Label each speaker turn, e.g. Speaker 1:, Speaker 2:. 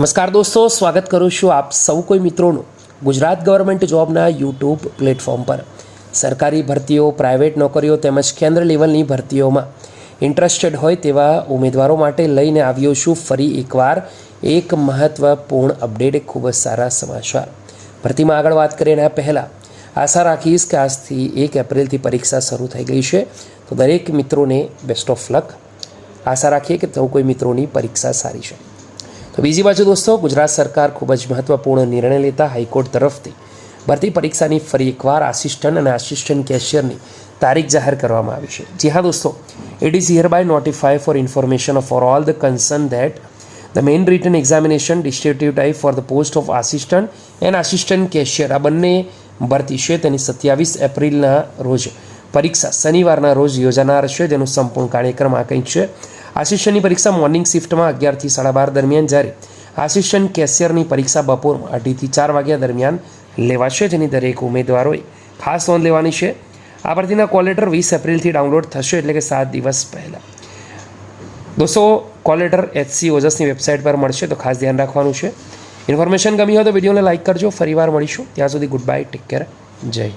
Speaker 1: નમસ્કાર દોસ્તો, સ્વાગત કરું છું આપ સૌ કોઈ મિત્રોનું ગુજરાત ગવર્મેન્ટ જોબના યુટ્યુબ પ્લેટફોર્મ પર. સરકારી ભરતીઓ, પ્રાઇવેટ નોકરીઓ તેમજ કેન્દ્ર લેવલની ભરતીઓમાં ઇન્ટરેસ્ટેડ હોય તેવા ઉમેદવારો માટે લઈને આવ્યો છું ફરી એકવાર એક મહત્ત્વપૂર્ણ અપડેટ, એક ખૂબ જ સારા સમાચાર. ભરતીમાં આગળ વાત કરીએ એના પહેલાં આશા રાખીશ કે આજથી 1 એપ્રિલથી પરીક્ષા શરૂ થઈ ગઈ છે, તો દરેક મિત્રોને બેસ્ટ ઓફ લક. આશા રાખીએ કે સૌ કોઈ મિત્રોની પરીક્ષા સારી છે. તો બીજી બાજુ દોસ્તો, ગુજરાત સરકાર ખૂબ જ મહત્ત્વપૂર્ણ નિર્ણય લેતા હાઈકોર્ટ તરફથી ભરતી પરીક્ષાની ફરી એકવાર આસિસ્ટન્ટ અને આસિસ્ટન્ટ કેશિયરની તારીખ જાહેર કરવામાં આવી છે. જી હા દોસ્તો, it is here by notify for information for all the concern that the main written examination distributive type for the post of assistant and assistant cashier, આ બંને ભરતી છે તેની 27 એપ્રિલના રોજ પરીક્ષા શનિવારના રોજ યોજાનાર છે, જેનું સંપૂર્ણ કાર્યક્રમ આ કંઈક છે. આસિસ્ટન્ટની પરીક્ષા મોર્નિંગ શિફ્ટમાં 11 થી 12:30 દરમિયાન, જ્યારે આસિસ્ટન્ટ કેશિયરની પરીક્ષા બપોરમાં 2:30 થી 4 વાગ્યા દરમિયાન લેવાશે, જેની દરેક ઉમેદવારોએ ખાસ નોંધ લેવાની છે. આ ભરતીના કોલ લેટર 20 એપ્રિલથી ડાઉનલોડ થશે, એટલે કે 7 દિવસ પહેલાં. દોસ્તો, કોલ લેટર HC ઓજસની વેબસાઇટ પર મળશે, તો ખાસ ધ્યાન રાખવાનું છે. ઇન્ફોર્મેશન ગમી હોય તો વિડીયોને લાઇક કરજો. ફરીવાર મળીશું, ત્યાં સુધી ગુડ બાય, ટેક કેર, જય.